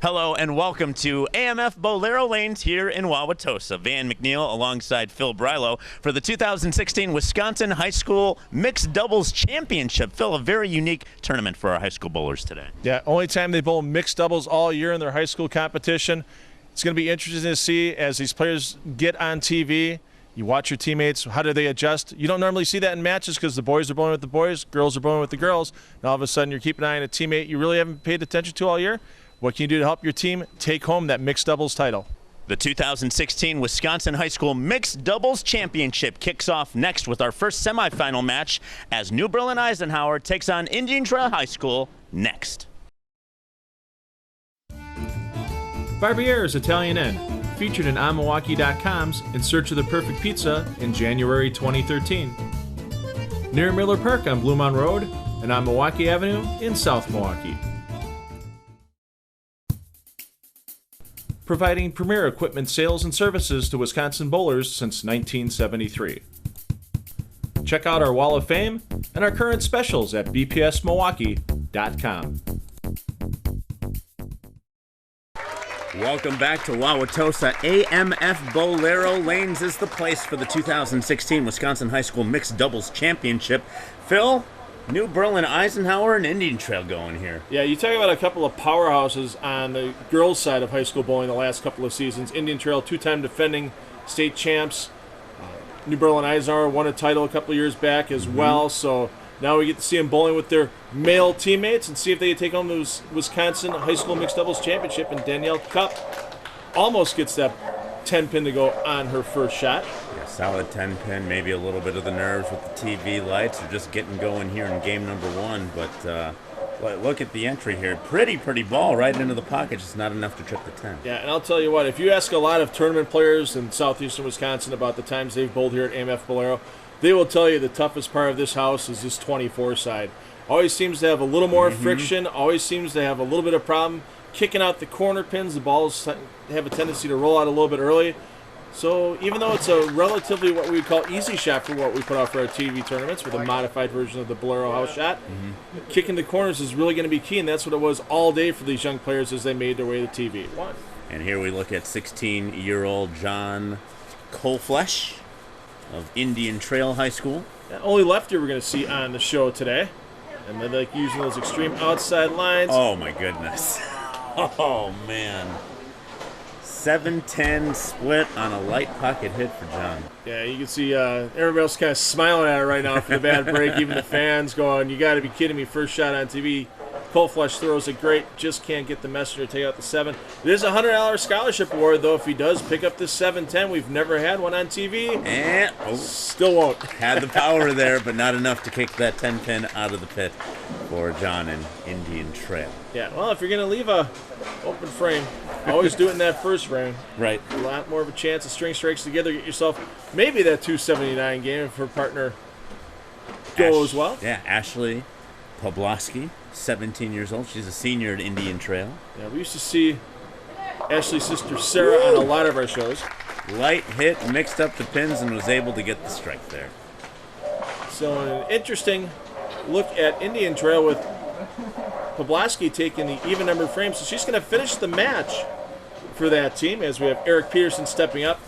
Hello and welcome to AMF Bowlero Lanes here in Wauwatosa. Van McNeil alongside Phil Brylo for the 2016 Wisconsin High School Mixed Doubles Championship. Phil, a very unique tournament for our high school bowlers today. Yeah, only time they bowl mixed doubles all year in their high school competition. It's going to be interesting to see as these players get on TV. You watch your teammates, how do they adjust? You don't normally see that in matches because the boys are bowling with the boys, girls are bowling with the girls, and all of a sudden you're keeping an eye on a teammate you really haven't paid attention to all year. What can you do to help your team take home that mixed doubles title? The 2016 Wisconsin High School Mixed Doubles Championship kicks off next with our first semifinal match as New Berlin-Eisenhower takes on Indian Trail High School next. Barbiere's Italian Inn, featured in onmilwaukee.com's In Search of the Perfect Pizza in January 2013. Near Miller Park on Blue Mound Road and on Milwaukee Avenue in South Milwaukee. Providing premier equipment sales and services to Wisconsin bowlers since 1973. Check out our Wall of Fame and our current specials at bpsmilwaukee.com. Welcome back to Wauwatosa. AMF Bowlero Lanes is the place for the 2016 Wisconsin High School Mixed Doubles Championship. Phil, New Berlin-Eisenhower and Indian Trail going here. Yeah, you talk about a couple of powerhouses on the girls' side of high school bowling the last couple of seasons. Indian Trail, two-time defending state champs. New Berlin-Eisenhower won a title a couple of years back as well. So now we get to see them bowling with their male teammates and see if they can take home the Wisconsin High School Mixed Doubles Championship. And Danielle Cupp almost gets that 10-pin to go on her first shot. Yeah, solid 10-pin, maybe a little bit of the nerves with the TV lights. They're just getting going here in game number one. But look at the entry here. Pretty ball right into the pocket. Just not enough to trip the 10. Yeah, and I'll tell you what, if you ask a lot of tournament players in southeastern Wisconsin about the times they've bowled here at AMF Bowlero, they will tell you the toughest part of this house is this 24 side. Always seems to have a little more friction, always seems to have a little bit of problem kicking out the corner pins. The balls have a tendency to roll out a little bit early. So even though it's a relatively what we would call easy shot for what we put out for our TV tournaments with a modified version of the Bowlero house shot, kicking the corners is really going to be key, and that's what it was all day for these young players as they made their way to TV. And here we look at 16-year-old John Coleflesh of Indian Trail High School. Only lefty we're going to see on the show today. And they like using those extreme outside lines. Oh, my goodness. Oh, man. 7-10 split on a light pocket hit for John. Yeah, you can see everybody else kind of smiling at it right now for the bad break. Even the fans going, you got to be kidding me, first shot on TV. Coleflesh throws it great, just can't get the messenger to take out the 7. It is a $100 scholarship award, though, if he does pick up this 7-10. We've never had one on TV. And still won't. Had the power there, but not enough to kick that 10-pin out of the pit for John and Indian Trail. Yeah, well, if you're going to leave a open frame, always do it in that first frame. Right. A lot more of a chance of string strikes together. Get yourself maybe that 279 game if her partner goes well. Yeah, Ashley Poblaski, 17 years old. She's a senior at Indian Trail. Yeah, we used to see Ashley's sister Sarah on a lot of our shows. Light hit, mixed up the pins, and was able to get the strike there. So an interesting look at Indian Trail with Poblaski taking the even number frame. So she's going to finish the match for that team as we have Eric Peterson stepping up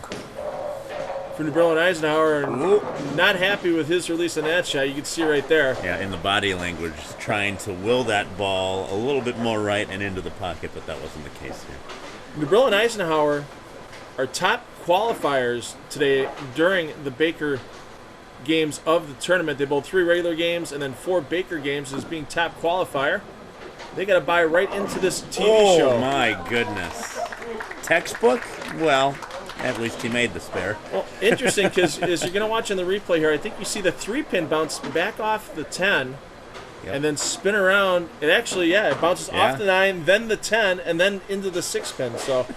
for New Berlin-Eisenhower. Not happy with his release on that shot. You can see right there. Yeah, in the body language, trying to will that ball a little bit more right and into the pocket, but that wasn't the case here. New Berlin-Eisenhower are top qualifiers today during the Baker games of the tournament. They bowled 3 regular games and then 4 Baker games as being top qualifier. They got to buy right into this TV show. Oh, my goodness. Textbook? Well, at least he made the spare. Well, interesting, because as you're going to watch in the replay here, I think you see the 3-pin bounce back off the 10 and then spin around. It actually, it bounces off the 9, then the 10, and then into the 6-pin. So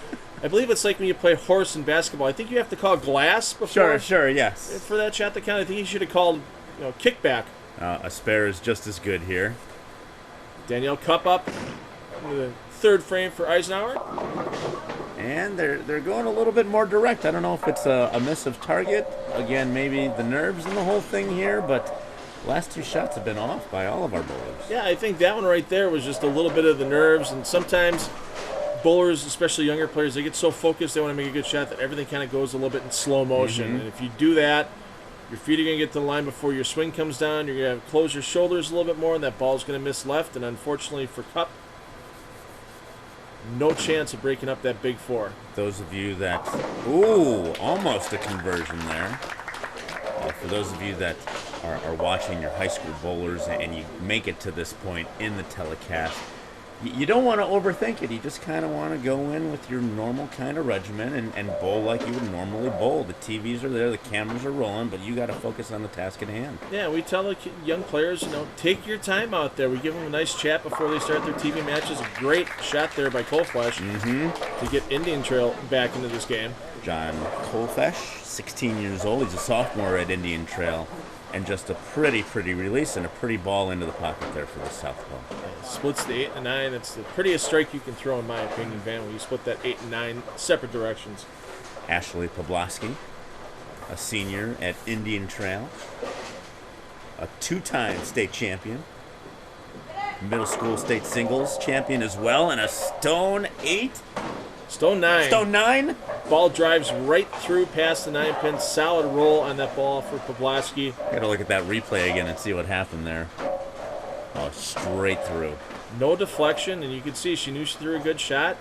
I believe it's like when you play horse in basketball. I think you have to call glass before. Sure, yes. For that shot to count, I think you should have called kickback A spare is just as good here. Danielle Cup up into the third frame for Eisenhower. And they're going a little bit more direct. I don't know if it's a miss of target. Again, maybe the nerves in the whole thing here, but last two shots have been off by all of our bowlers. Yeah, I think that one right there was just a little bit of the nerves, and sometimes bowlers, especially younger players, they get so focused they want to make a good shot that everything kind of goes a little bit in slow motion. And if you do that, your feet are going to get to the line before your swing comes down. You're going to close your shoulders a little bit more, and that ball's going to miss left. And unfortunately for Cup, no chance of breaking up that big four. Those of you that, ooh, almost a conversion there. For those of you that are watching your high school bowlers and you make it to this point in the telecast, you don't want to overthink it. You just kind of want to go in with your normal kind of regimen and bowl like you would normally bowl. The TVs are there, the cameras are rolling, but you got to focus on the task at hand. Yeah, we tell the young players, take your time out there. We give them a nice chat before they start their TV matches. A great shot there by Coleflesh to get Indian Trail back into this game. John Coleflesh, 16 years old. He's a sophomore at Indian Trail. And just a pretty release and a pretty ball into the pocket there for the southpaw. Splits the 8 and 9. It's the prettiest strike you can throw, in my opinion, Van, when you split that 8 and 9 separate directions. Ashley Poblaski, a senior at Indian Trail, a two-time state champion, middle school state singles champion as well, and a Stone 8. Stone 9. Stone 9. Ball drives right through past the 9-pin. Solid roll on that ball for Poblaski. Gotta look at that replay again and see what happened there. Oh, straight through. No deflection, and you can see she knew she threw a good shot.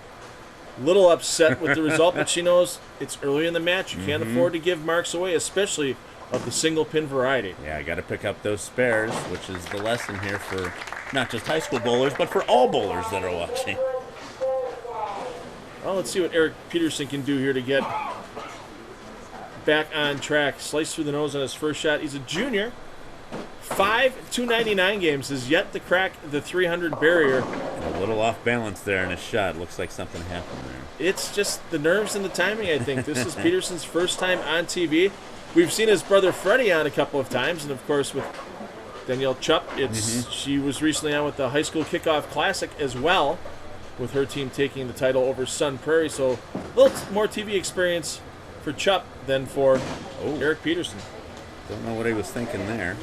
Little upset with the result, but she knows it's early in the match. You can't afford to give marks away, especially of the single pin variety. Yeah, I got to pick up those spares, which is the lesson here for not just high school bowlers, but for all bowlers that are watching. Well, let's see what Eric Peterson can do here to get back on track. Slice through the nose on his first shot. He's a junior. 5 299 games, has yet to crack the 300 barrier. A little off balance there in his shot. Looks like something happened there. It's just the nerves and the timing, I think. This is Peterson's first time on TV. We've seen his brother Freddie on a couple of times, and of course with Danielle Chupp, she was recently on with the High School Kickoff Classic as well, with her team taking the title over Sun Prairie. So a little more TV experience for Chupp than for Eric Peterson. Don't know what he was thinking there.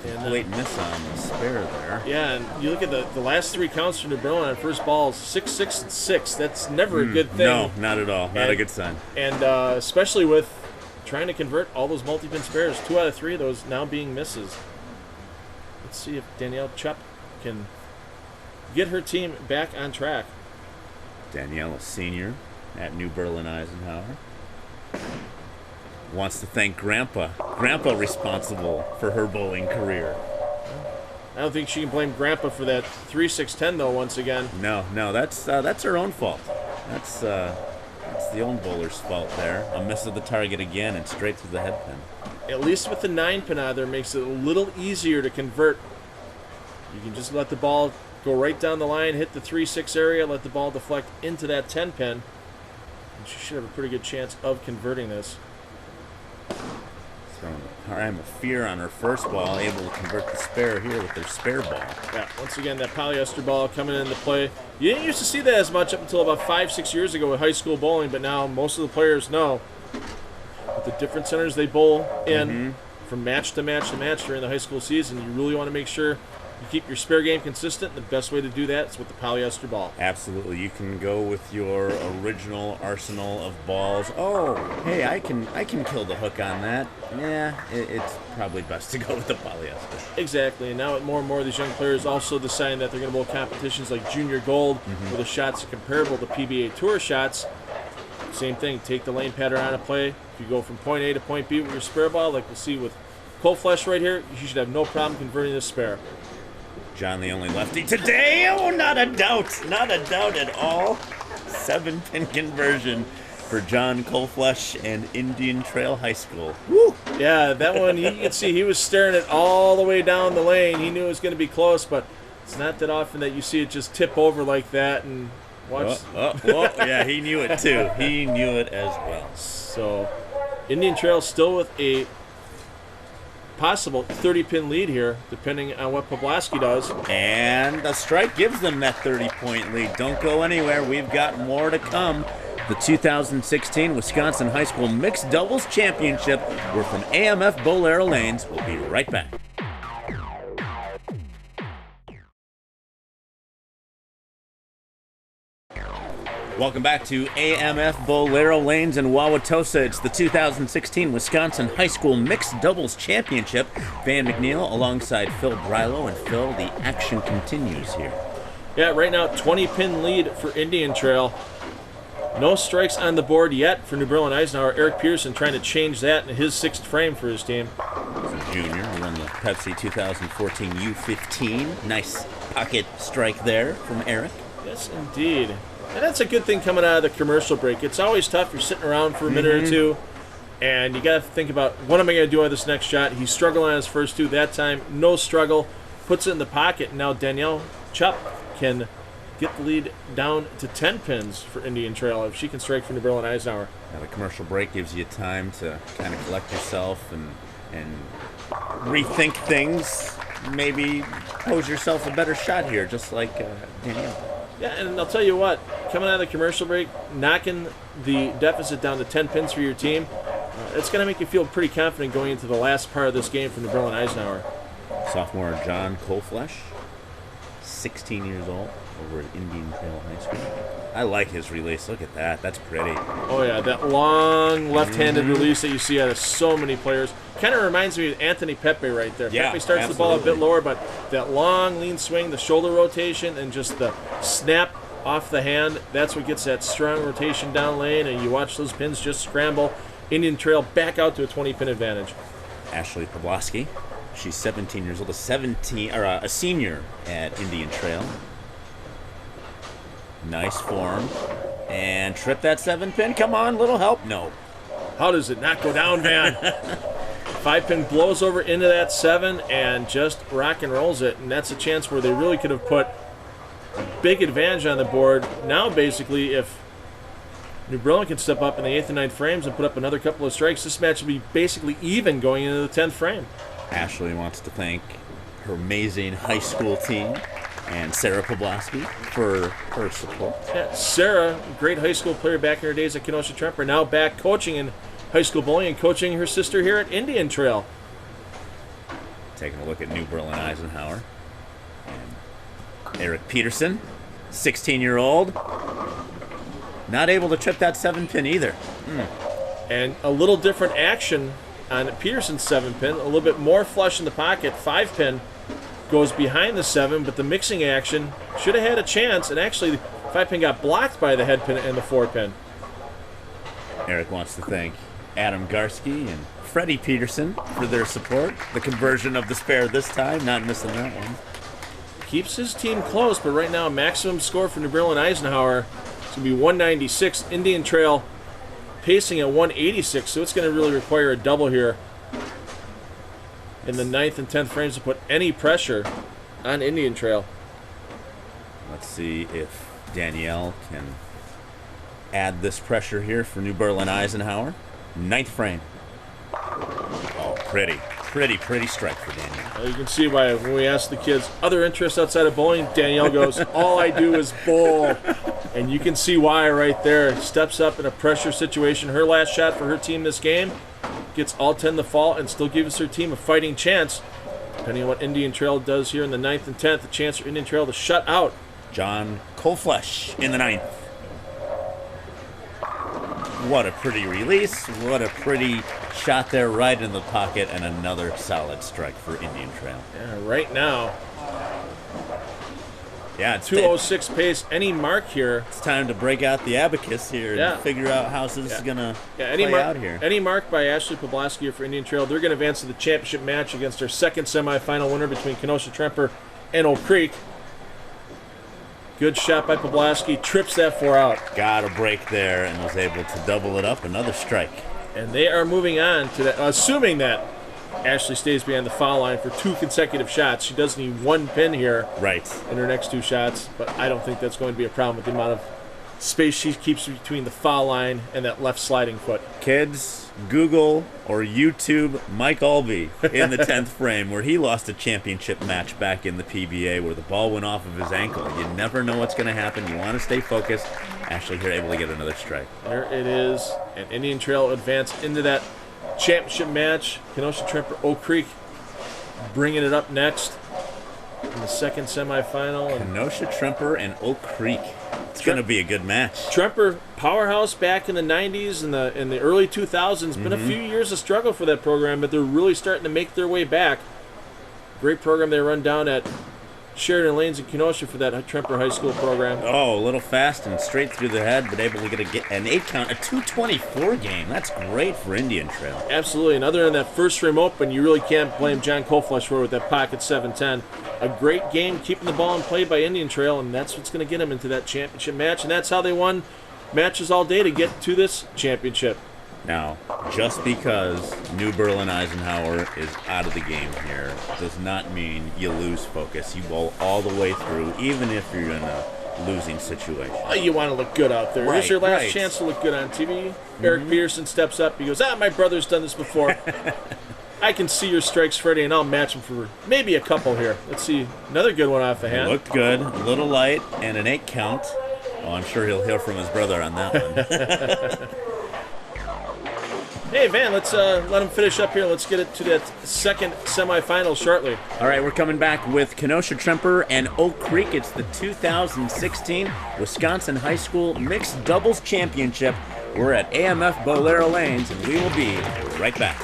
And, late miss on the spare there. Yeah, and you look at the last three counts for New Berlin on first balls, 6, 6, and 6. That's never a good thing. No, not at all. Not a good sign. And especially with trying to convert all those multi-pin spares, 2 out of 3 of those now being misses. Let's see if Danielle Chupp can get her team back on track. Danielle, a senior at New Berlin Eisenhower, wants to thank Grandpa. Grandpa responsible for her bowling career. I don't think she can blame Grandpa for that 3-6-10 though. Once again, no, that's her own fault. That's the old bowler's fault there. A miss of the target again and straight through the head pin. At least with the 9-pin out there, makes it a little easier to convert. You can just let the ball go right down the line, hit the 3-6 area, let the ball deflect into that 10-pin. And she should have a pretty good chance of converting this. Throwing the prime of fear on her first ball, able to convert the spare here with their spare ball. Yeah, once again, that polyester ball coming into play. You didn't used to see that as much up until about 5-6 years ago with high school bowling, but now most of the players know with the different centers they bowl in from match to match to match during the high school season. You really want to make sure you keep your spare game consistent. The best way to do that is with the polyester ball. Absolutely. You can go with your original arsenal of balls. Oh, hey, I can kill the hook on that. Yeah, it's probably best to go with the polyester. Exactly. And now more and more of these young players also deciding that they're going to bowl competitions like Junior Gold, where the shots are comparable to PBA Tour shots. Same thing. Take the lane pattern out of play. If you go from point A to point B with your spare ball, like we'll see with Coleflesh right here, you should have no problem converting this spare. John, the only lefty today. Oh, not a doubt. Not a doubt at all. 7-pin conversion for John Coleflesh and Indian Trail High School. Woo! Yeah, that one, you can see he was staring it all the way down the lane. He knew it was going to be close, but it's not that often that you see it just tip over like that and watch. Yeah, he knew it too. He knew it as well. So, Indian Trail still with a possible 30-pin lead here, depending on what Poblaski does. And a strike gives them that 30-point lead. Don't go anywhere. We've got more to come. The 2016 Wisconsin High School Mixed Doubles Championship. We're from AMF Bowlero Lanes. We'll be right back. Welcome back to AMF Bowlero Lanes in Wauwatosa. It's the 2016 Wisconsin High School Mixed Doubles Championship. Van McNeil alongside Phil Brilo. And Phil, the action continues here. Yeah, right now, 20-pin lead for Indian Trail. No strikes on the board yet for New Berlin Eisenhower. Eric Peterson trying to change that in his 6th frame for his team. Junior, who won the Pepsi 2014 U15. Nice pocket strike there from Eric. Yes, indeed. And that's a good thing coming out of the commercial break. It's always tough. You're sitting around for a minute or two, and you got to think about, what am I going to do on this next shot? He's struggling on his first 2 that time. No struggle. Puts it in the pocket. And now Danielle Chupp can get the lead down to 10 pins for Indian Trail if she can strike for New Berlin Eisenhower. Now the commercial break gives you time to kind of collect yourself and rethink things. Maybe pose yourself a better shot here, just like Danielle. Yeah, and I'll tell you what, coming out of the commercial break, knocking the deficit down to 10 pins for your team, it's going to make you feel pretty confident going into the last part of this game for New Berlin Eisenhower. Sophomore John Coleflesh, 16 years old, over at Indian Trail High School. I like his release. Look at that. That's pretty. Oh, yeah, that long left-handed release that you see out of so many players. Kind of reminds me of Anthony Pepe right there. Yeah, Pepe starts the ball a bit lower, but that long, lean swing, the shoulder rotation, and just the snap off the hand, that's what gets that strong rotation down lane, and you watch those pins just scramble. Indian Trail back out to a 20-pin advantage. Ashley Poblaski, she's 17 years old, a senior at Indian Trail. Nice form. And trip that 7-pin. Come on, little help. No. How does it not go down, Van? 5-pin blows over into that 7 and just rock and rolls it. And that's a chance where they really could have put a big advantage on the board. Now, basically, if New Berlin can step up in the 8th and 9th frames and put up another couple of strikes, this match will be basically even going into the 10th frame. Ashley wants to thank her amazing high school team and Sarah Poblaski for her support. Yeah, Sarah, great high school player back in her days at Kenosha Tremper, now back coaching in high school bowling and coaching her sister here at Indian Trail. Taking a look at New Berlin Eisenhower. And Eric Peterson, 16-year-old. Not able to trip that 7-pin either. And a little different action on Peterson's 7-pin, a little bit more flush in the pocket. 5-pin goes behind the 7, but the mixing action should have had a chance, and actually the 5-pin got blocked by the head pin and the 4-pin. Eric wants to thank Adam Garski and Freddie Peterson for their support. The conversion of the spare this time, not missing that one. Keeps his team close, but right now maximum score for New Berlin Eisenhower is going to be 196. Indian Trail pacing at 186, so it's going to really require a double here in the 9th and 10th frames to put any pressure on Indian Trail. Let's see if Danielle can add this pressure here for New Berlin Eisenhower. 9th frame. Oh, pretty strike for Danielle. You can see why when we ask the kids, other interests outside of bowling, Danielle goes, all I do is bowl. And you can see why right there. Steps up in a pressure situation. Her last shot for her team this game gets all 10 to fall and still gives her team a fighting chance. Depending on what Indian Trail does here in the 9th and 10th, a chance for Indian Trail to shut out John Coleflesh in the 9th. What a pretty release. What a pretty shot there right in the pocket, and another solid strike for Indian Trail. Yeah, right now. Yeah, it's 206 pace, any mark here. It's time to break out the abacus here and figure out how this is going to play out here. Any mark by Ashley Poblaski here for Indian Trail, they're going to advance to the championship match against their second semifinal winner between Kenosha Tremper and Oak Creek. Good shot by Poblaski, trips that 4 out. Got a break there and was able to double it up, another strike. And they are moving on to that, assuming that Ashley stays behind the foul line for 2 consecutive shots. She does need 1 pin here in her next 2 shots, but I don't think that's going to be a problem with the amount of space she keeps between the foul line and that left sliding foot. Kids, Google or YouTube Mike Albee in the 10th frame, where he lost a championship match back in the PBA where the ball went off of his ankle. You never know what's going to happen. You want to stay focused. Ashley here able to get another strike. There it is. And Indian Trail advance into that championship match. Kenosha Tremper, Oak Creek bringing it up next in the second semifinal. And Kenosha Tremper and Oak Creek. It's going to be a good match. Tremper, powerhouse back in the 90s and in the early 2000s. Been a few years of struggle for that program, but they're really starting to make their way back. Great program they run down at Sheridan Lanes in Kenosha for that Tremper High School program. Oh, a little fast and straight through the head, but able to get an 8 count, a 224 game. That's great for Indian Trail. Absolutely. And other than that first frame open, you really can't blame John Koflesh for it with that pocket 7-10. A great game, keeping the ball in play by Indian Trail, and that's what's going to get them into that championship match. And that's how they won matches all day to get to this championship. Now, just because New Berlin Eisenhower is out of the game here does not mean you lose focus. You bowl all the way through, even if you're in a losing situation. Oh, you want to look good out there. Right, Here's your last right. chance to look good on TV. Eric Peterson steps up. He goes, my brother's done this before. I can see your strikes, Freddie, and I'll match him for maybe a couple here. Let's see. Another good one off the hand. Looked good, a little light, and an 8 count. Oh, I'm sure he'll hear from his brother on that one. Hey, Van, let's let him finish up here. Let's get it to that second semifinal shortly. All right, we're coming back with Kenosha Tremper and Oak Creek. It's the 2016 Wisconsin High School Mixed Doubles Championship. We're at AMF Bowlero Lanes, and we will be right back.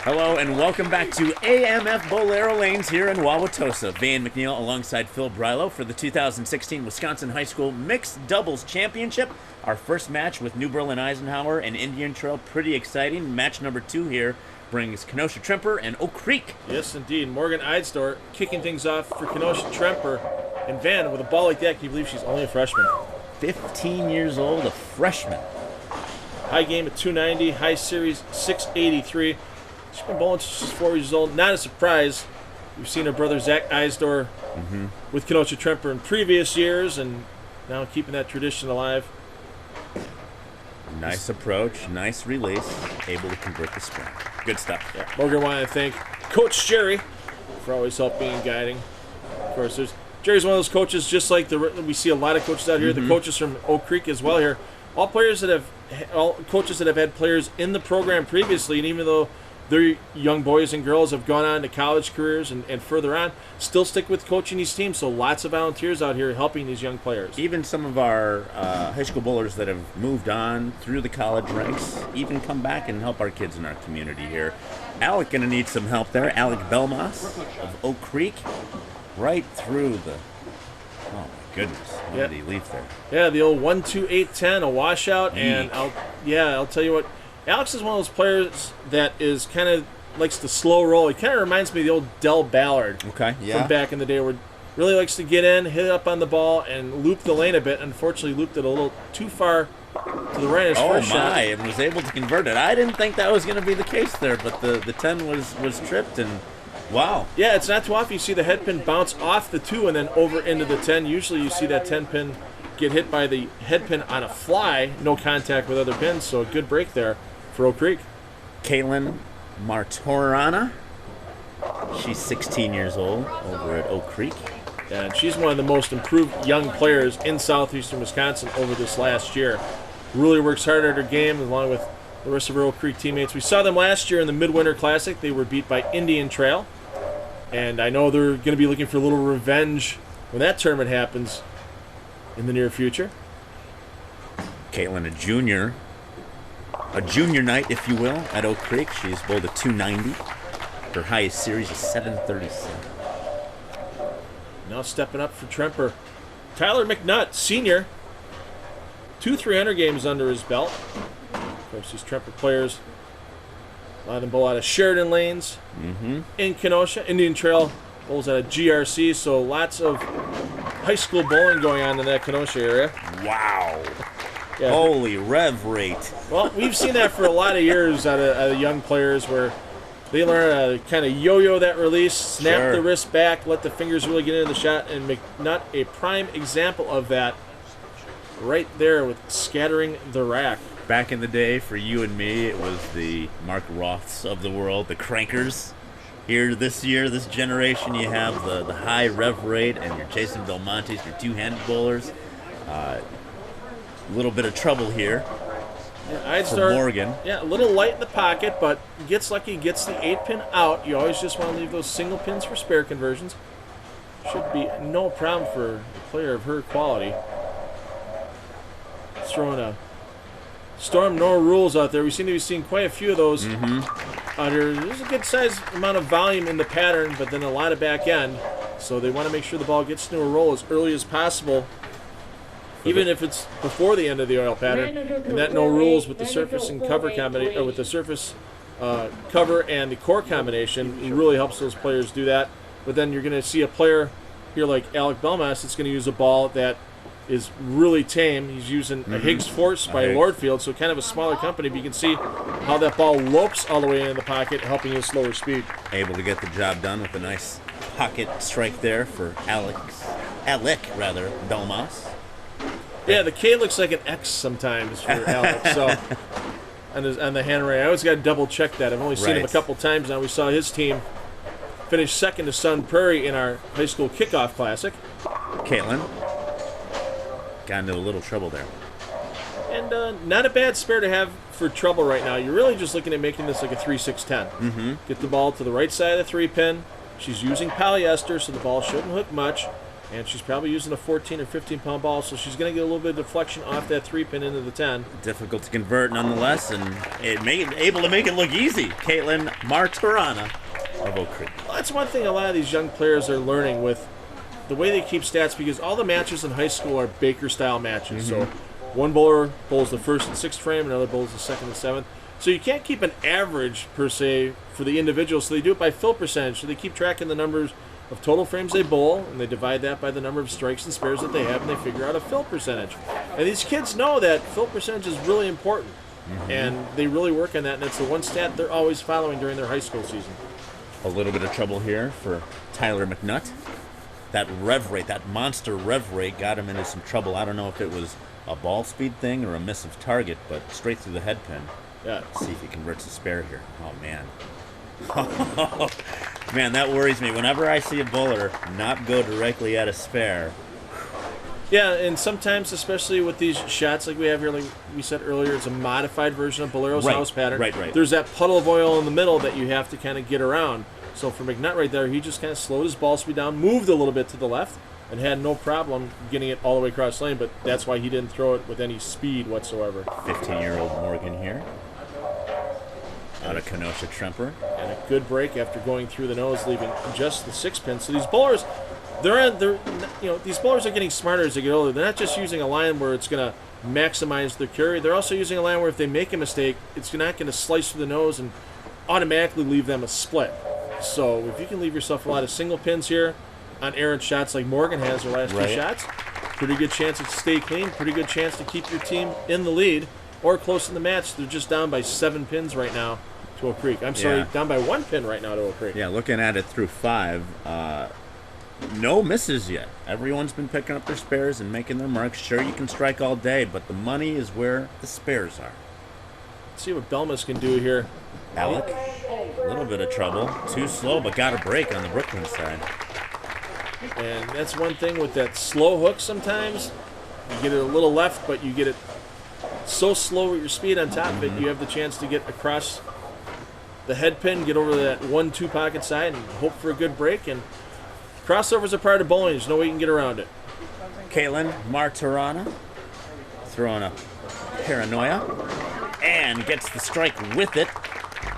Hello and welcome back to AMF Bowlero Lanes here in Wauwatosa. Van McNeil alongside Phil Brylo for the 2016 Wisconsin High School Mixed Doubles Championship. Our first match with New Berlin Eisenhower and Indian Trail, pretty exciting. Match number 2 here brings Kenosha Tremper and Oak Creek. Yes, indeed. Morgan Eidsdor kicking things off for Kenosha Tremper. And Van, with a ball like that, can you believe she's only a freshman? 15 years old, a freshman. High game at 290, high series 683. She's been bowling since she's 4 years old. Not a surprise. We've seen her brother Zach Eisdor with Kenosha Tremper in previous years, and now keeping that tradition alive. Nice approach, nice release, able to convert the spring. Good stuff. Yeah. Morgan, want to thank Coach Jerry for always helping and guiding. Of course, Jerry's one of those coaches, just like we see a lot of coaches out here. The coaches from Oak Creek as well here. All coaches that have had players in the program previously, and even though their young boys and girls have gone on to college careers and further on, still stick with coaching these teams. So lots of volunteers out here helping these young players. Even some of our high school bowlers that have moved on through the college ranks even come back and help our kids in our community here. Alec going to need some help there. Alec Belmas of Oak Creek, right through the... Oh, my goodness. What did he leave there? Yeah, the old 1-2-8-10, a washout. And I'll tell you what, Alex is one of those players that is kind of likes to slow roll. He kind of reminds me of the old Del Ballard from back in the day, where really likes to get in, hit up on the ball, and loop the lane a bit. Unfortunately, looped it a little too far to the right. Oh my! And was able to convert it. I didn't think that was going to be the case there, but the 10 was tripped, and wow. Yeah, it's not too often you see the head pin bounce off the 2 and then over into the 10. Usually you see that 10 pin get hit by the head pin on a fly, no contact with other pins. So a good break there for Oak Creek. Kaylin Martorana. She's 16 years old over at Oak Creek. And she's one of the most improved young players in southeastern Wisconsin over this last year. Really works hard at her game along with the rest of her Oak Creek teammates. We saw them last year in the Midwinter Classic. They were beat by Indian Trail. And I know they're going to be looking for a little revenge when that tournament happens in the near future. Caitlin, a junior night, if you will, at Oak Creek. She's bowled a 290. Her highest series is 737. Now stepping up for Tremper, Tyler McNutt, senior. 2 300 games under his belt. Of course, these Tremper players, a lot of them bowl out of Sheridan Lanes in Kenosha. Indian Trail bowls out of GRC, so lots of high school bowling going on in that Kenosha area. Wow. Yeah. Holy rev rate. Well, we've seen that for a lot of years out of young players where they learn to kind of yo-yo that release, snap the wrist back, let the fingers really get into the shot, and make not a prime example of that right there with scattering the rack. Back in the day, for you and me, it was the Mark Roths of the world, the crankers. Here this year, this generation, you have the high rev rate, and you're chasing Belmontes, your two-handed bowlers. A little bit of trouble here. Yeah, I'd for start Morgan. Yeah, a little light in the pocket, but gets lucky, gets the 8-pin out. You always just want to leave those single pins for spare conversions. Should be no problem for a player of her quality. Throwing a Storm no rules out there. We seem to be seeing quite a few of those out here. There's a good sized amount of volume in the pattern, but then a lot of back end. So they want to make sure the ball gets into a roll as early as possible, even if it's before the end of the oil pattern. And that no rules with the surface and cover combination, or with the surface cover and the core combination, it really helps those players do that. But then you're going to see a player here like Alec Belmas that's going to use a ball that is really tame. He's using a Higgs Force by Lordfield, so kind of a smaller company, but you can see how that ball lopes all the way into the pocket, helping his slower speed. Able to get the job done with a nice pocket strike there for Alec Belmas. Yeah, the K looks like an X sometimes for Alec. So on the hand ray, I always got to double check that. I've only seen him a couple times now. We saw his team finish second to Sun Prairie in our high school kickoff classic. Caitlin got into a little trouble there. And not a bad spare to have for trouble right now. You're really just looking at making this like a 3-6-10. Get the ball to the right side of the 3-pin. She's using polyester, so the ball shouldn't hook much. And she's probably using a 14 or 15-pound ball, so she's going to get a little bit of deflection off that 3-pin into the 10. Difficult to convert nonetheless, and able to make it look easy. Caitlin Martirana of Oak Creek. Well, that's one thing a lot of these young players are learning with the way they keep stats, because all the matches in high school are Baker-style matches. So one bowler bowls the first and sixth frame, another bowls the second and seventh. So you can't keep an average, per se, for the individual, so they do it by fill percentage. So they keep tracking the numbers of total frames they bowl, and they divide that by the number of strikes and spares that they have, and they figure out a fill percentage. And these kids know that fill percentage is really important, and they really work on that, and it's the one stat they're always following during their high school season. A little bit of trouble here for Tyler McNutt. That rev rate, that monster rev rate, got him into some trouble. I don't know if it was a ball speed thing or a miss of target, but straight through the head pin. Yeah. Let's see if he converts a spare here. Oh, man. Man, that worries me. Whenever I see a bowler not go directly at a spare. Yeah, and sometimes, especially with these shots like we have here, like we said earlier, it's a modified version of Bowlero's house pattern. Right. There's that puddle of oil in the middle that you have to kind of get around. So for McNutt right there, he just kind of slowed his ball speed down, moved a little bit to the left, and had no problem getting it all the way across lane, but that's why he didn't throw it with any speed whatsoever. 15-year-old Morgan here. Out of Kenosha Tremper. And a good break after going through the nose, leaving just the 6-pin. So these bowlers, these bowlers are getting smarter as they get older. They're not just using a line where it's going to maximize their carry. They're also using a line where if they make a mistake, it's not going to slice through the nose and automatically leave them a split. So if you can leave yourself a lot of single pins here on errant shots like Morgan has her last two shots, pretty good chance to stay clean, pretty good chance to keep your team in the lead or close in the match. They're just down by 7 pins right now to Oak Creek. I'm sorry, down by 1 pin right now to Oak Creek. Yeah, looking at it through 5, no misses yet. Everyone's been picking up their spares and making their marks. Sure, you can strike all day, but the money is where the spares are. Let's see what Belmas can do here. Alec, a little bit of trouble. Too slow, but got a break on the Brooklyn side. And that's one thing with that slow hook sometimes. You get it a little left, but you get it so slow with your speed on top of it, you have the chance to get across the head pin, get over that 1-2 pocket side, and hope for a good break. And crossovers are part of bowling. There's no way you can get around it. Caitlin Martirana throwing a paranoia and gets the strike with it.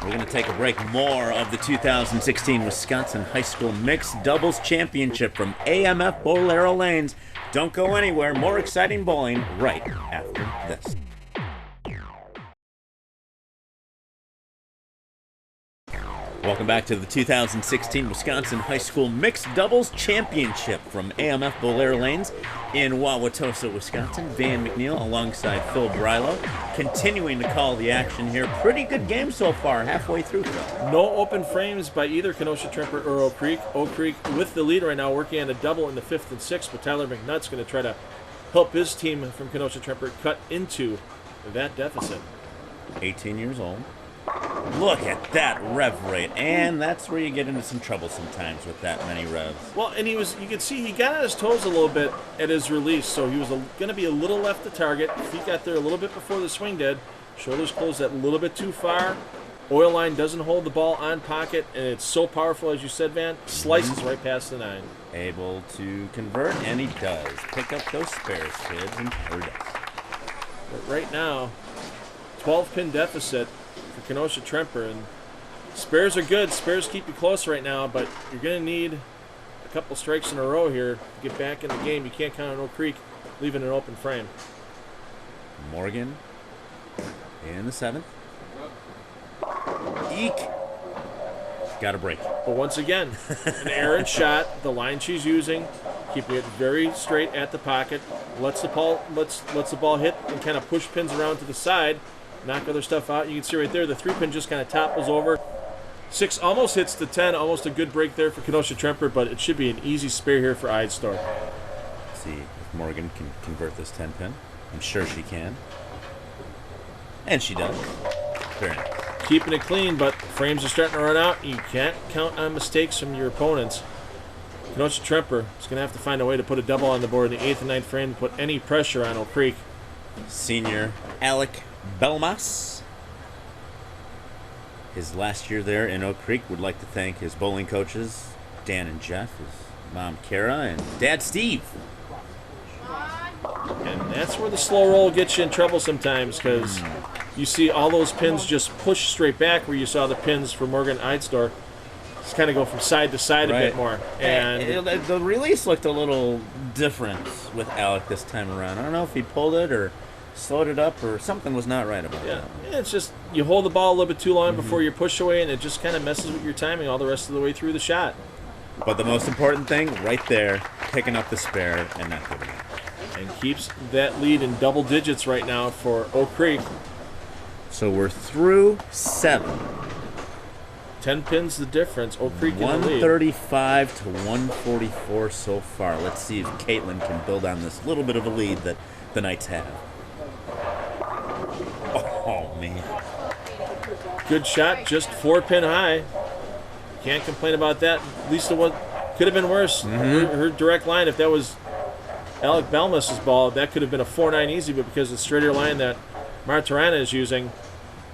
We're going to take a break. More of the 2016 Wisconsin High School Mixed Doubles Championship from AMF Bowlero Lanes. Don't go anywhere. More exciting bowling right after this. Welcome back to the 2016 Wisconsin High School Mixed Doubles Championship from AMF Bowlero Lanes in Wauwatosa, Wisconsin. Van McNeil alongside Phil Brylo, continuing to call the action here. Pretty good game so far, halfway through, Phil. No open frames by either Kenosha Tremper or Oak Creek. Oak Creek with the lead right now, working on a double in the 5th and 6th, but Tyler McNutt's going to try to help his team from Kenosha Tremper cut into that deficit. 18 years old. Look at that rev rate, and that's where you get into some trouble sometimes with that many revs. Well, and you could see he got on his toes a little bit at his release, so he was going to be a little left to target. He got there a little bit before the swing did. Shoulders closed that little bit too far. Oil line doesn't hold the ball on pocket, and it's so powerful, as you said, Van. Slices right past the 9. Able to convert, and he does. Pick up those spares, kids, and Tyler does. But right now, 12-pin deficit for Kenosha Tremper, and spares are good. Spares keep you close right now, but you're going to need a couple strikes in a row here to get back in the game. You can't count on Oak Creek leaving an open frame. Morgan in the 7th. Eek. Got a break. But once again, an errant shot. The line she's using, keeping it very straight at the pocket. Lets the ball hit and kind of push pins around to the side. Knock other stuff out. You can see right there, the 3-pin just kind of topples over. 6 almost hits the 10. Almost a good break there for Kenosha Tremper, but it should be an easy spare here for Idestar. See if Morgan can convert this 10-pin. I'm sure she can. And she does. Very nice. Keeping it clean, but frames are starting to run out. You can't count on mistakes from your opponents. Kenosha Tremper is going to have to find a way to put a double on the board in the 8th and 9th frame to put any pressure on Oak Creek. Senior Alec Belmas. His last year there in Oak Creek. Would like to thank his bowling coaches, Dan and Jeff, his mom Kara, and Dad Steve. And that's where the slow roll gets you in trouble sometimes, because you see all those pins just push straight back, where you saw the pins for Morgan Idestar just kind of go from side to side a bit more. And the release looked a little different with Alec this time around. I don't know if he pulled it or slowed it up, or something was not right about that. It's just you hold the ball a little bit too long before you push away, and it just kind of messes with your timing all the rest of the way through the shot. But the most important thing, right there, picking up the spare and not giving it. And keeps that lead in double digits right now for Oak Creek. So we're through 7. 10 pins the difference. Oak Creek in the lead. 135 to 144 so far. Let's see if Caitlin can build on this little bit of a lead that the Knights have. Oh, man. Good shot, just 4-pin high. Can't complain about that. At least it was, could have been worse. Her direct line, if that was Alec Belmas' ball, that could have been a 4-9 easy, but because of the straighter line that Martirana is using,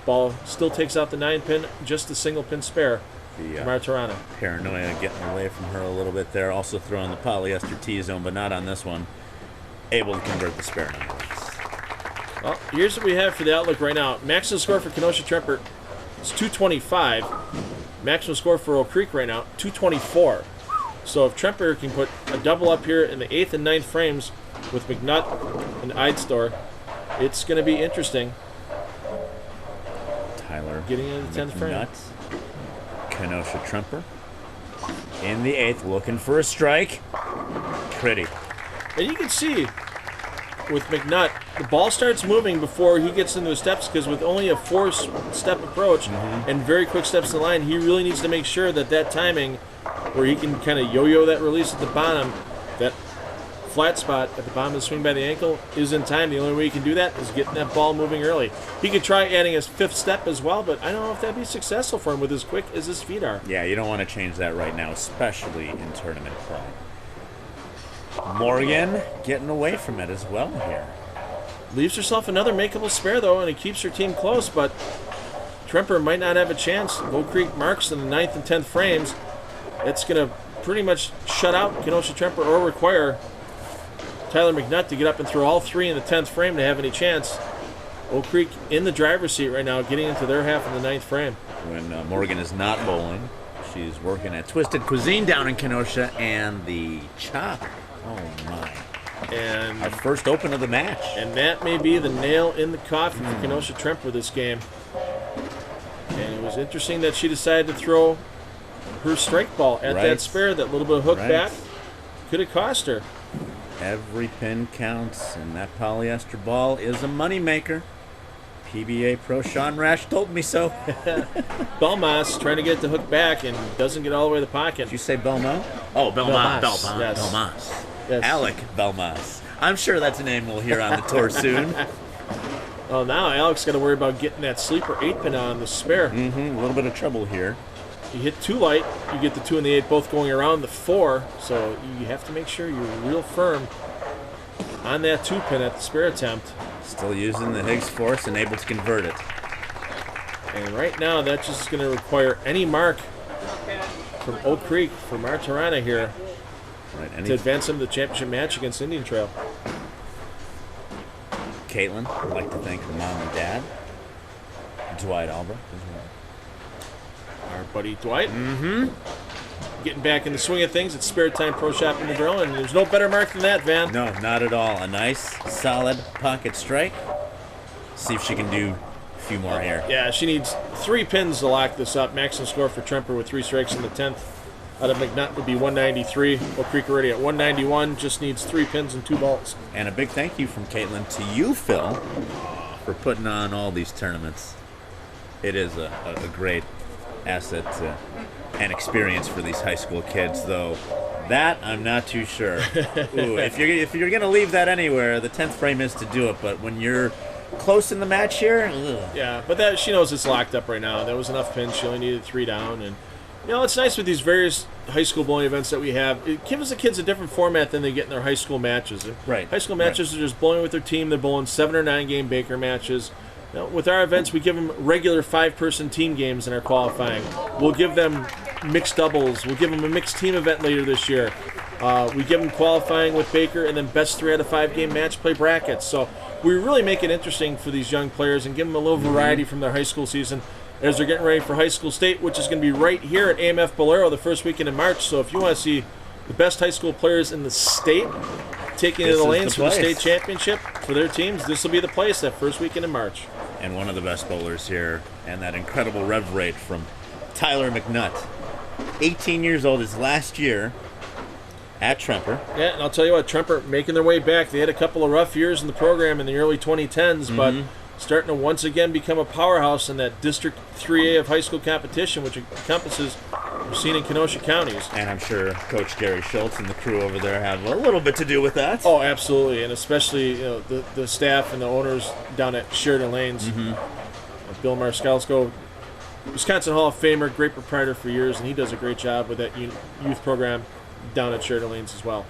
ball still takes out the 9-pin, just a single-pin spare for Martirana. Paranoia getting away from her a little bit there. Also throwing the polyester T-zone, but not on this one. Able to convert the spare. Well, here's what we have for the outlook right now. Maximum score for Kenosha Tremper is 225. Maximum score for Oak Creek right now, 224. So if Tremper can put a double up here in the 8th and 9th frames with McNutt and Idestar, it's going to be interesting. Tyler getting into the 10th frame. Kenosha Tremper in the 8th, looking for a strike. Pretty. And you can see with McNutt, the ball starts moving before he gets into the steps, because with only a 4-step approach and very quick steps to the line, he really needs to make sure that that timing, where he can kind of yo-yo that release at the bottom, that flat spot at the bottom of the swing by the ankle, is in time. The only way he can do that is getting that ball moving early. He could try adding his 5th step as well, but I don't know if that'd be successful for him with as quick as his feet are. Yeah, you don't want to change that right now, especially in tournament play. Morgan getting away from it as well here. Leaves herself another makeable spare, though, and it keeps her team close, but Tremper might not have a chance. Oak Creek marks in the 9th and 10th frames. It's going to pretty much shut out Kenosha Tremper or require Tyler McNutt to get up and throw all 3 in the 10th frame to have any chance. Oak Creek in the driver's seat right now, getting into their half in the 9th frame. When Morgan is not bowling, she's working at Twisted Cuisine down in Kenosha, and the chop. Oh, my. And our first open of the match. And that may be the nail in the coffin for Kenosha Tremper this game. And it was It's interesting that she decided to throw her strike ball at that spare. That little bit of hook back could have cost her. Every pin counts, and that polyester ball is a moneymaker. PBA Pro Sean Rash told me so. Belmas trying to get the hook back and doesn't get all the way to the pocket. Did you say Belmo? Oh, Belmas. Yes. Belmas. Yes. Alec Belmas. I'm sure that's a name we'll hear on the tour soon. Oh, now Alex got to worry about getting that sleeper 8-pin on the spare. A little bit of trouble here. You hit 2 light, you get the 2 and the 8 both going around the 4, so you have to make sure you're real firm on that 2-pin at the spare attempt. Still using the Higgs force and able to convert it. And right now, that's just going to require any mark from Oak Creek for Martirana here to advance them to the championship match against Indian Trail. Caitlin, I'd like to thank her mom and dad. Dwight Albert as well. Our buddy Dwight. Getting back in the swing of things at Spare Time Pro Shop in the Grill, and there's no better mark than that, Van. No, not at all. A nice, solid pocket strike. See if she can do a few more here. Yeah, she needs 3 pins to lock this up. Maximum score for Tremper with 3 strikes in the 10th. Out of McNutt would be 193. Oak Creek already at 191. Just needs 3 pins and 2 balls. And a big thank you from Caitlin to you, Phil, for putting on all these tournaments. It is a great asset and experience for these high school kids, though that I'm not too sure. Ooh, if you're gonna leave that anywhere, the 10th frame is to do it. But when you're close in the match here, yeah. But that she knows it's locked up right now. That was enough pins. She only needed 3 down, and it's nice with these various high school bowling events that we have. It gives the kids a different format than they get in their high school matches. Right. High school matches are just bowling with their team. They're bowling 7 or 9 game Baker matches. With our events, we give them regular 5-person team games in our qualifying. We'll give them mixed doubles. We'll give them a mixed team event later this year. We give them qualifying with Baker and then best 3 out of 5 game match play brackets. So we really make it interesting for these young players and give them a little variety from their high school season as they're getting ready for high school state, which is going to be right here at AMF Bowlero the first weekend in March. So if you want to see the best high school players in the state taking to the lanes for the state championship for their teams, this will be the place that first weekend in March. And one of the best bowlers here, and that incredible rev rate from Tyler McNutt. 18 years old, his last year at Tremper. Yeah, and I'll tell you what, Tremper making their way back. They had a couple of rough years in the program in the early 2010s, but starting to once again become a powerhouse in that District 3A of high school competition, which encompasses Racine and Kenosha counties. And I'm sure Coach Gary Schultz and the crew over there have a little bit to do with that. Oh, absolutely, and especially the staff and the owners down at Sheridan Lanes. Bill Marskalsko, Wisconsin Hall of Famer, great proprietor for years, and he does a great job with that youth program down at Sheridan Lanes as well.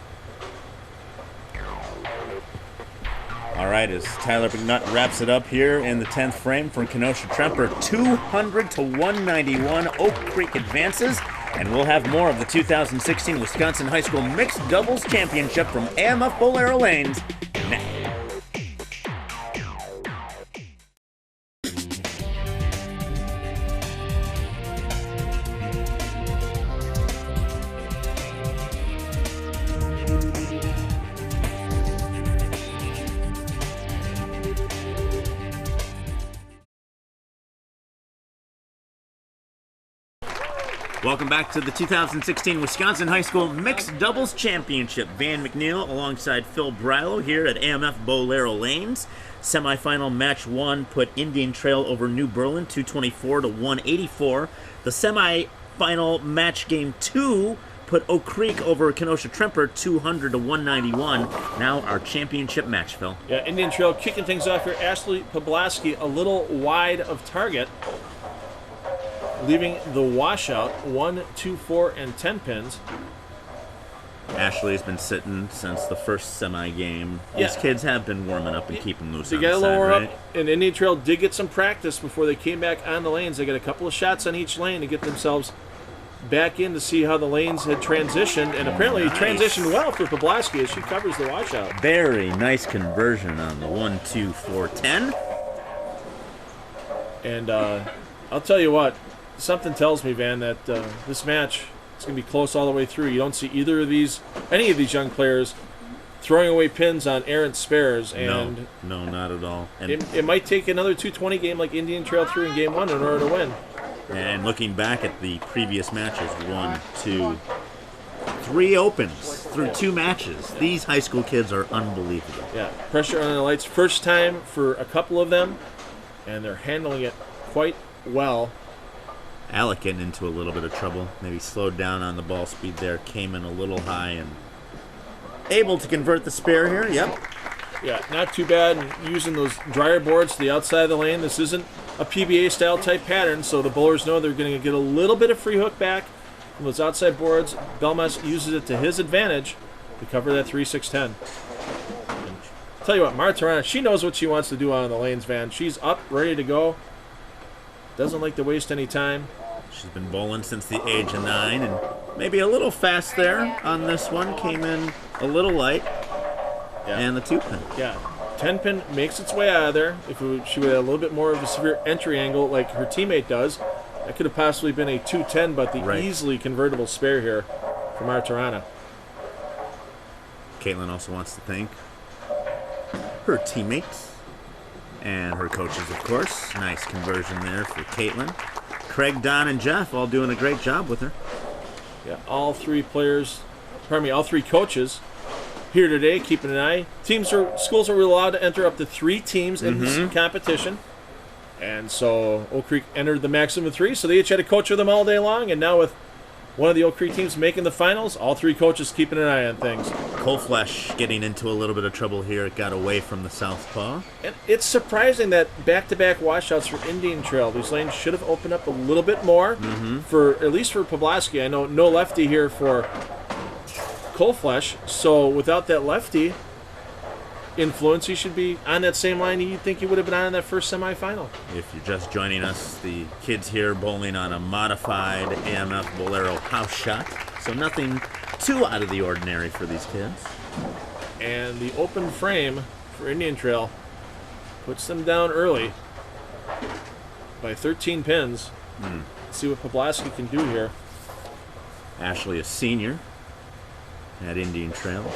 All right, as Tyler McNutt wraps it up here in the 10th frame from Kenosha Tremper, 200 to 191, Oak Creek advances, and we'll have more of the 2016 Wisconsin High School Mixed Doubles Championship from AMF Bowlero Lanes next. Welcome back to the 2016 Wisconsin High School Mixed Doubles Championship. Van McNeil alongside Phil Brilo here at AMF Bowlero Lanes. Semifinal match 1 put Indian Trail over New Berlin 224 to 184. The semifinal match game 2 put Oak Creek over Kenosha Tremper 200 to 191. Now our championship match, Phil. Yeah, Indian Trail kicking things off here. Ashley Poblaski a little wide of target, leaving the washout 1, 2, 4, and 10 pins. Ashley's been sitting since the first semi game. These kids have been warming up and keeping loose. They got a little warm up, and Indian Trail did get some practice before they came back on the lanes. They got a couple of shots on each lane to get themselves back in to see how the lanes had transitioned, and apparently transitioned well for Poblaski as she covers the washout. Very nice conversion on the 1, 2, 4, 10. And I'll tell you what, something tells me, Van, that this match is going to be close all the way through. You don't see any of these young players throwing away pins on errant spares. And no, not at all. And it might take another 220 game like Indian Trail threw in game 1 in order to win. And looking back at the previous matches, 1, 2, 3 opens through 2 matches. These high school kids are unbelievable. Yeah, pressure on the lights. First time for a couple of them, and they're handling it quite well. Alec getting into a little bit of trouble. Maybe slowed down on the ball speed there. Came in a little high and able to convert the spare here. Yep. Yeah, not too bad. And using those dryer boards to the outside of the lane. This isn't a PBA style type pattern, so the bowlers know they're going to get a little bit of free hook back from those outside boards. Belmas uses it to his advantage to cover that 3-6-10. Tell you what, Martirana, she knows what she wants to do on the lanes, Van. She's up, ready to go. Doesn't like to waste any time. She's been bowling since the age of 9, and maybe a little fast there on this one. Came in a little light. Yeah. And the 2-pin. Yeah. 10-pin makes its way out of there. If she would have a little bit more of a severe entry angle like her teammate does, that could have possibly been a 2-10, but the easily convertible spare here from Martirana. Caitlin also wants to thank her teammates and her coaches, of course. Nice conversion there for Caitlin. Craig, Don, and Jeff all doing a great job with her. Yeah, all 3 coaches here today, keeping an eye. Schools are allowed to enter up to 3 teams in this competition. And so Oak Creek entered the maximum of 3, so they each had a coach with them all day long, and now with one of the Oak Creek teams making the finals, all 3 coaches keeping an eye on things. Coleflesh getting into a little bit of trouble here. It got away from the southpaw. And it's surprising that back-to-back washouts for Indian Trail. These lanes should have opened up a little bit more, for at least for Poblaski. I know no lefty here for Coleflesh, so without that lefty influence, he should be on that same line you'd think he would have been on in that first semifinal. If you're just joining us, the kids here bowling on a modified AMF Bowlero house shot, so nothing too out of the ordinary for these kids. And the open frame for Indian Trail puts them down early by 13 pins. Let's see what Poblaski can do here. Ashley, a senior at Indian Trail.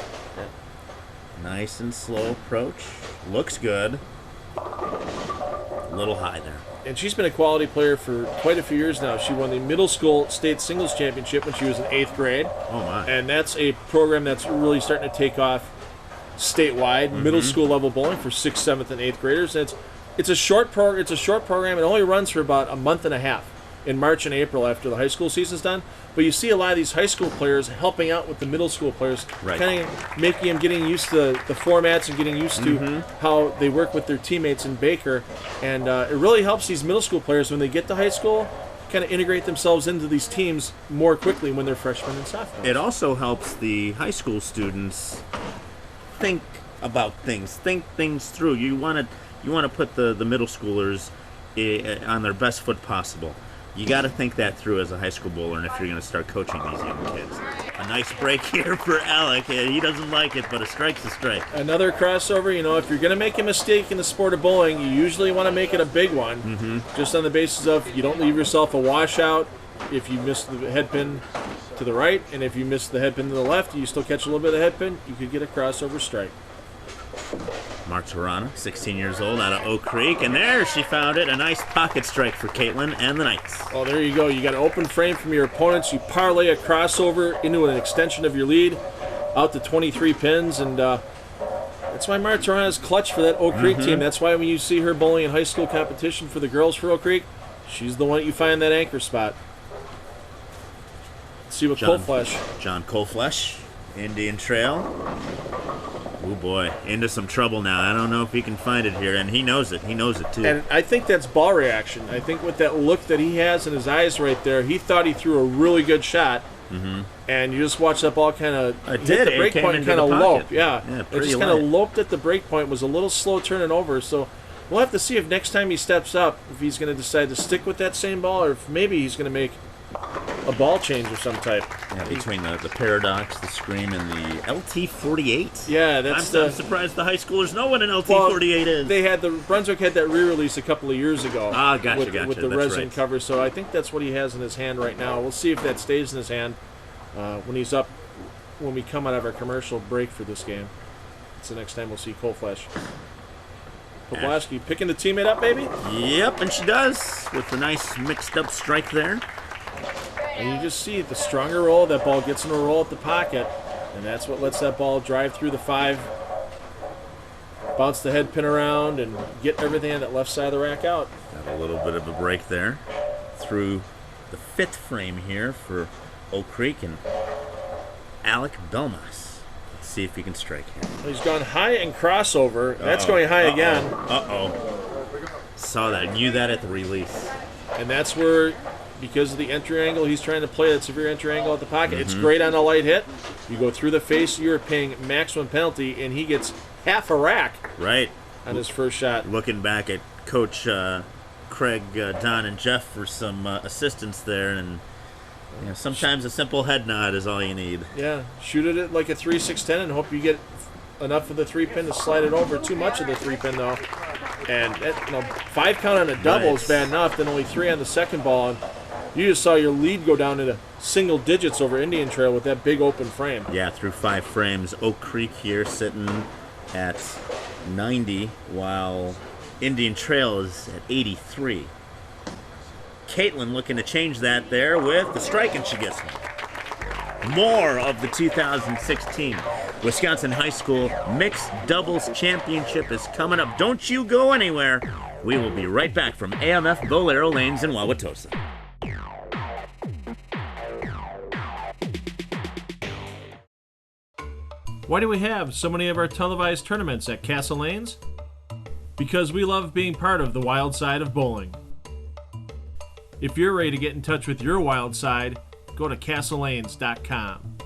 Nice and slow approach. Looks good. A little high there. And she's been a quality player for quite a few years now. She won the middle school state singles championship when she was in 8th grade. Oh, my. And that's a program that's really starting to take off statewide, middle school level bowling for 6th, 7th, and 8th graders. And it's a short program. It only runs for about a month and a half in March and April after the high school season's done. But you see a lot of these high school players helping out with the middle school players, kind of making them getting used to the formats and getting used to how they work with their teammates in Baker. And it really helps these middle school players when they get to high school kind of integrate themselves into these teams more quickly when they're freshmen and sophomores. It also helps the high school students think about things, think things through. You want to put the middle schoolers on their best foot possible. You got to think that through as a high school bowler, and if you're going to start coaching these young kids. A nice break here for Alec. He doesn't like it, but a strike's a strike. Another crossover. You know, if you're going to make a mistake in the sport of bowling, you usually want to make it a big one, just on the basis of you don't leave yourself a washout if you miss the head pin to the right, and if you miss the head pin to the left, you still catch a little bit of head pin, you could get a crossover strike. Martirana, 16 years old, out of Oak Creek, and there she found it. A nice pocket strike for Caitlin and the Knights. Oh, there you go. You got an open frame from your opponents. You parlay a crossover into an extension of your lead out to 23 pins, and that's why Martirana's clutch for that Oak Creek team. That's why when you see her bowling in high school competition for the girls for Oak Creek, she's the one that you find that anchor spot. Let's see what Coleflesh. John Coleflesh, Indian Trail. Oh boy, into some trouble now. I don't know if he can find it here, and he knows it. He knows it too. And I think that's ball reaction. I think with that look that he has in his eyes right there, he thought he threw a really good shot, and you just watch that ball kind of hit the break point and kind of lope. Yeah, it just kind of loped at the break point. Was a little slow turning over. So we'll have to see if next time he steps up, if he's going to decide to stick with that same ball, or if maybe he's going to make a ball change of some type. Yeah, between the Paradox, the Scream, and the LT48. Yeah, that's I'm surprised the high schoolers know what an LT48 is. They had Brunswick had that re-release a couple of years ago. Ah, gotcha, with the resin cover. So I think that's what he has in his hand right now. We'll see if that stays in his hand when he's up. When we come out of our commercial break for this game, it's the next time we'll see Coleflesh. Poblaski picking the teammate up, maybe? Yep, and she does with a nice mixed-up strike there. And you just see the stronger roll, that ball gets in a roll at the pocket, and that's what lets that ball drive through the 5, bounce the head pin around, and get everything on that left side of the rack out. Got a little bit of a break there through the 5th frame here for Oak Creek and Alec Belmas. Let's see if he can strike here. He's gone high and crossover. That's going high again. Saw that. Knew that at the release. And that's where, because of the entry angle, he's trying to play that severe entry angle at the pocket. It's great on a light hit. You go through the face, you're paying maximum penalty, and he gets half a rack on his first shot. Looking back at Coach Craig, Don, and Jeff for some assistance there, and sometimes a simple head nod is all you need. Yeah, shoot it at like a 3-6-10 and hope you get enough of the 3-pin to slide it over. Too much of the 3-pin though, and 5 count on a double is bad enough. Then only 3 on the second ball, and you just saw your lead go down into single digits over Indian Trail with that big open frame. Yeah, through 5 frames. Oak Creek here sitting at 90, while Indian Trail is at 83. Caitlin looking to change that there with the strike, and she gets one. More of the 2016 Wisconsin High School Mixed Doubles Championship is coming up. Don't you go anywhere. We will be right back from AMF Bowlero Lanes in Wauwatosa. Why do we have so many of our televised tournaments at Castle Lanes? Because we love being part of the wild side of bowling. If you're ready to get in touch with your wild side, go to castlelanes.com.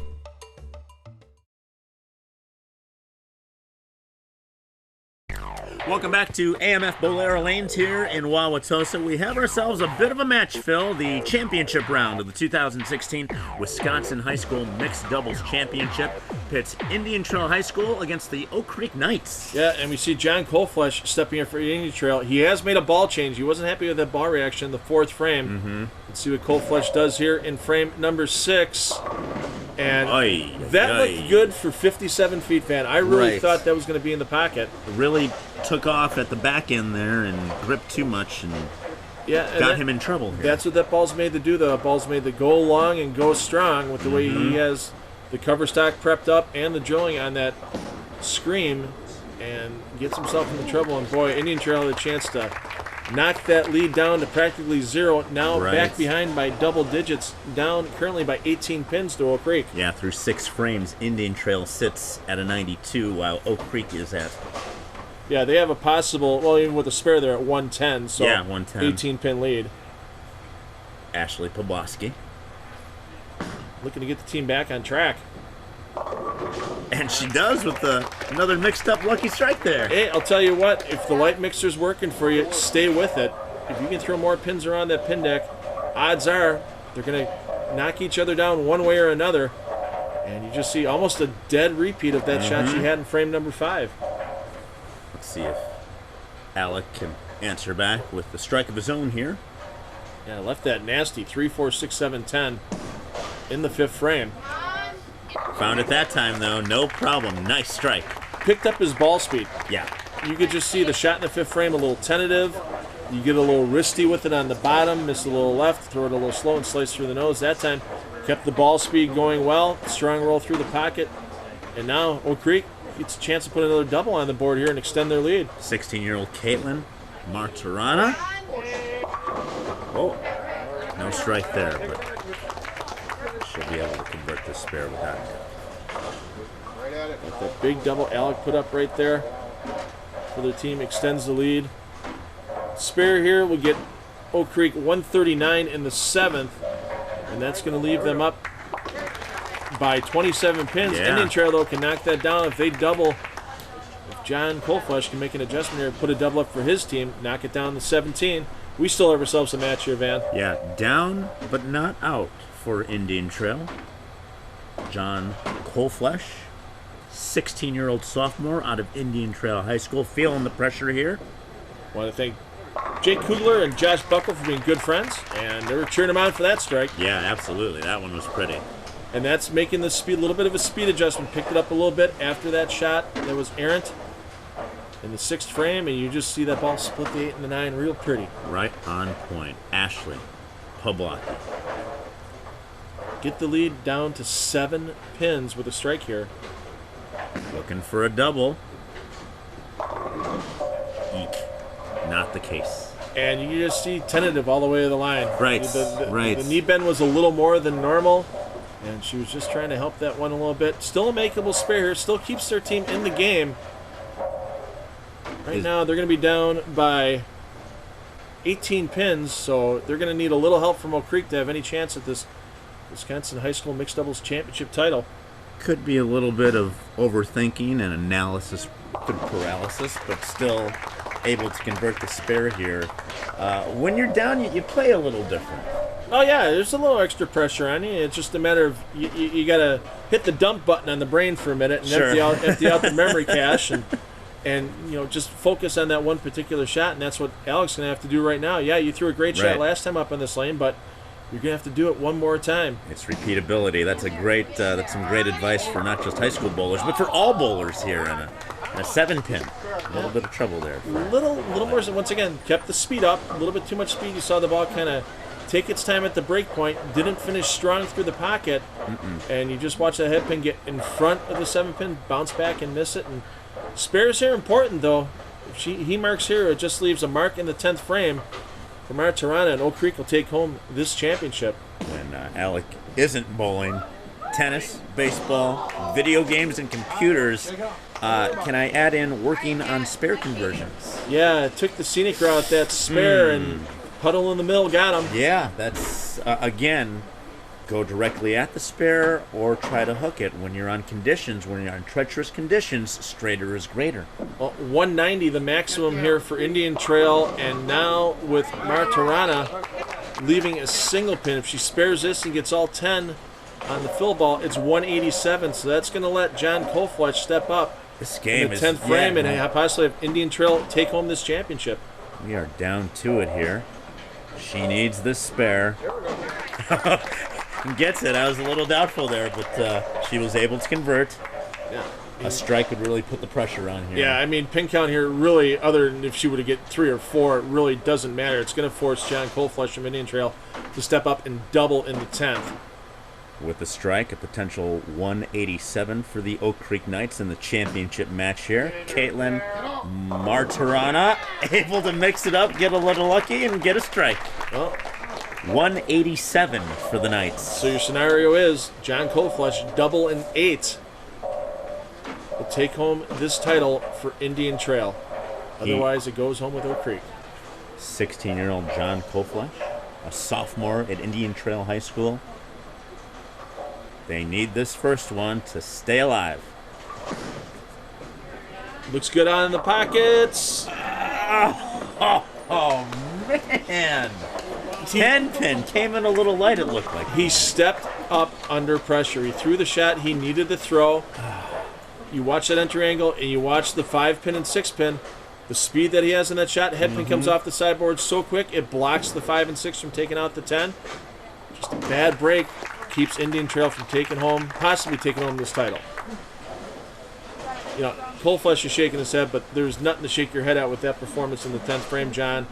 Welcome back to AMF Bowlero Lanes here in Wauwatosa. We have ourselves a bit of a match, Phil. The championship round of the 2016 Wisconsin High School Mixed Doubles Championship pits Indian Trail High School against the Oak Creek Knights. Yeah, and we see John Coleflesh stepping in for Indian Trail. He has made a ball change. He wasn't happy with that ball reaction in the 4th frame. Let's see what Coleflesh does here in frame number 6. And that looked good for 57 feet, Van. I really thought that was going to be in the pocket. Really took off at the back end there and gripped too much and got him in trouble here. That's what that ball's made to do, though. That ball's made to go long and go strong with the way he has the cover stock prepped up and the drilling on that scream, and gets himself into trouble. And boy, Indian Trail had a chance to knock that lead down to practically 0. Now back behind by double digits, down currently by 18 pins to Oak Creek. Yeah, through 6 frames, Indian Trail sits at a 92, while Oak Creek is at... Yeah, they have a possible, well, even with a spare, they're at 110, so 110. 18-pin lead. Ashley Poblaski. Looking to get the team back on track. And she does with another mixed-up lucky strike there. Hey, I'll tell you what, if the light mixer's working for you, stay with it. If you can throw more pins around that pin deck, odds are they're going to knock each other down one way or another. And you just see almost a dead repeat of that shot she had in frame number 5. Let's see if Alec can answer back with the strike of his own here. Yeah, left that nasty 3, 4, 6, 7, 10 in the 5th frame. Found it that time, though. No problem. Nice strike. Picked up his ball speed. Yeah. You could just see the shot in the 5th frame a little tentative. You get a little wristy with it on the bottom, miss a little left, throw it a little slow and slice through the nose. That time, kept the ball speed going well. Strong roll through the pocket. And now Oak Creek gets a chance to put another double on the board here and extend their lead. 16-year-old Caitlin Martirana. Oh, no strike there, but she'll be able to convert this spare without it. Like that big double Alec put up right there for their team, extends the lead. Spare here will get Oak Creek 139 in the 7th, and that's going to leave them up by 27 pins. Yeah. Indian Trail, though, can knock that down if they double. If John Coleflesh can make an adjustment here, put a double up for his team, knock it down to 17. We still have ourselves a match here, Van. Yeah, down but not out for Indian Trail. John Coleflesh, 16-year-old sophomore out of Indian Trail High School, feeling the pressure here. Want to thank Jake Kugler and Josh Buckle for being good friends, and they were cheering him on for that strike. Yeah, absolutely. That one was pretty. And that's making the speed, a little bit of a speed adjustment. Picked it up a little bit after that shot that was errant. in the 6th frame, and you just see that ball split the 8 and the 9 real pretty. Right on point. Ashley Poblocki. Get the lead down to 7 pins with a strike here. Looking for a double. Eek. Not the case. And you just see tentative all the way to the line. Right, The knee bend was a little more than normal, and she was just trying to help that one a little bit. Still a makeable spare here. Still keeps their team in the game. Right now, they're going to be down by 18 pins, so they're going to need a little help from Oak Creek to have any chance at this Wisconsin High School Mixed Doubles Championship title. Could be a little bit of overthinking and analysis paralysis, but still able to convert the spare here. When you're down, you play a little different. Oh yeah, there's a little extra pressure on you. It's just a matter of you got to hit the dump button on the brain for a minute and Sure. empty out the memory cache and just focus on that one particular shot. And that's what Alex is gonna have to do right now. Yeah, you threw a great shot last time up on this lane, but you're gonna have to do it one more time. It's repeatability. That's that's some great advice for not just high school bowlers, but for all bowlers here in a 7-pin. A little bit of trouble there. Little more. Once again, kept the speed up. A little bit too much speed. You saw the ball kind of take its time at the break point. Didn't finish strong through the pocket, and you just watch that head pin get in front of the 7-pin, bounce back and miss it. And spares here important though. If he marks here, it just leaves a mark in the 10th frame for Mara Tirana, and Oak Creek will take home this championship. When Alec isn't bowling, tennis, baseball, video games, and computers. Can I add in working on spare conversions? Yeah, took the scenic route, that spare, and puddle in the middle got him. Yeah, that's, again, go directly at the spare or try to hook it. When you're on conditions, when you're on treacherous conditions, straighter is greater. Well, 190 the maximum here for Indian Trail, and now with Martirana leaving a single pin. If she spares this and gets all 10 on the fill ball, it's 187, so that's going to let John Colfletch step up. This game in the 10th frame and possibly have Indian Trail take home this championship. We are down to it here. She needs this spare. Gets it. I was a little doubtful there, but she was able to convert. Yeah. A strike would really put the pressure on here. Yeah, I mean, pin count here really, other than if she would have get 3 or 4, it really doesn't matter. It's going to force John Colfletch from Indian Trail to step up and double in the 10th. With the strike, a potential 187 for the Oak Creek Knights in the championship match here. Caitlin Martirana able to mix it up, get a little lucky, and get a strike. Well, 187 for the Knights. So your scenario is John Colfletch, double and 8, will take home this title for Indian Trail. Otherwise, it goes home with Oak Creek. 16-year-old John Colfletch, a sophomore at Indian Trail High School. They need this first one to stay alive. Looks good on the pockets. Oh man. 10-pin came in a little light, it looked like. He stepped up under pressure. He threw the shot he needed to throw. You watch that entry angle, and you watch the 5-pin and 6-pin. The speed that he has in that shot, head pin comes off the sideboard so quick, it blocks the 5 and 6 from taking out the 10. Just a bad break. Keeps Indian Trail from possibly taking home this title. Colfletch is shaking his head, but there's nothing to shake your head at with that performance in the 10th frame, John.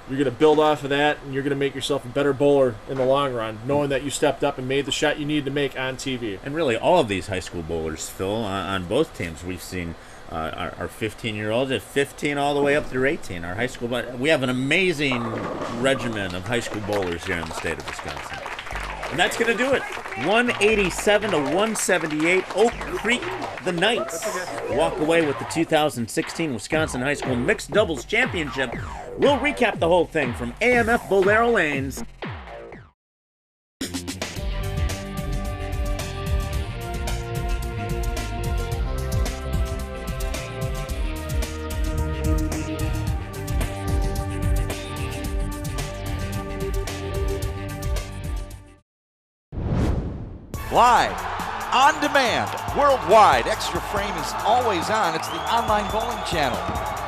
You're going to build off of that, and you're going to make yourself a better bowler in the long run, knowing that you stepped up and made the shot you needed to make on TV. And really, all of these high school bowlers, Phil, on both teams, we've seen our 15-year-olds at 15 all the way up through 18. Our high school, we have an amazing regimen of high school bowlers here in the state of Wisconsin. And that's going to do it. 187 to 178. Oak Creek, the Knights, walk away with the 2016 Wisconsin High School Mixed Doubles Championship. We'll recap the whole thing from AMF Bowlero Lanes. Live, on demand, worldwide, Extra Frame is always on. It's the online bowling channel.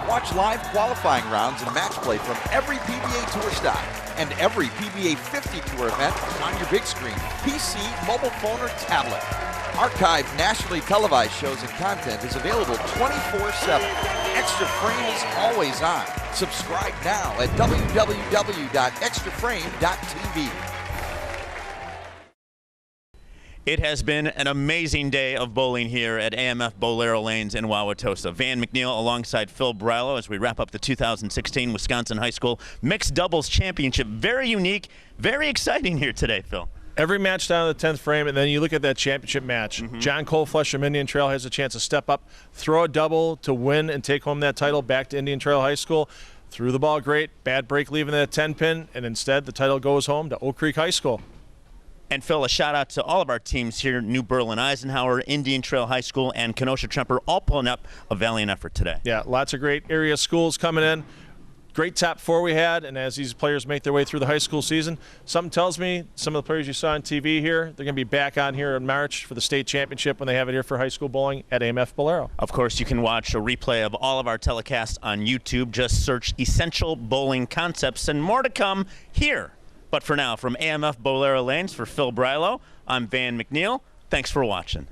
Watch live qualifying rounds and match play from every PBA Tour stop and every PBA 50 Tour event on your big screen, PC, mobile phone, or tablet. Archived nationally televised shows and content is available 24/7. Extra Frame is always on. Subscribe now at www.extraframe.tv. It has been an amazing day of bowling here at AMF Bowlero Lanes in Wauwatosa. Van McNeil alongside Phil Brylo as we wrap up the 2016 Wisconsin High School Mixed Doubles Championship. Very unique, very exciting here today, Phil. Every match down to the 10th frame, and then you look at that championship match. John Coleflesh from Indian Trail has a chance to step up, throw a double to win and take home that title back to Indian Trail High School. Threw the ball great, bad break leaving that 10-pin, and instead the title goes home to Oak Creek High School. And Phil, a shout out to all of our teams here, New Berlin Eisenhower, Indian Trail High School, and Kenosha Tremper, all pulling up a valiant effort today. Yeah, lots of great area schools coming in. Great top four we had, and as these players make their way through the high school season, something tells me some of the players you saw on TV here, they're going to be back on here in March for the state championship when they have it here for high school bowling at AMF Bowlero. Of course, you can watch a replay of all of our telecasts on YouTube. Just search Essential Bowling Concepts, and more to come here. But for now, from AMF Bowlero Lanes, for Phil Brylo, I'm Van McNeil. Thanks for watching.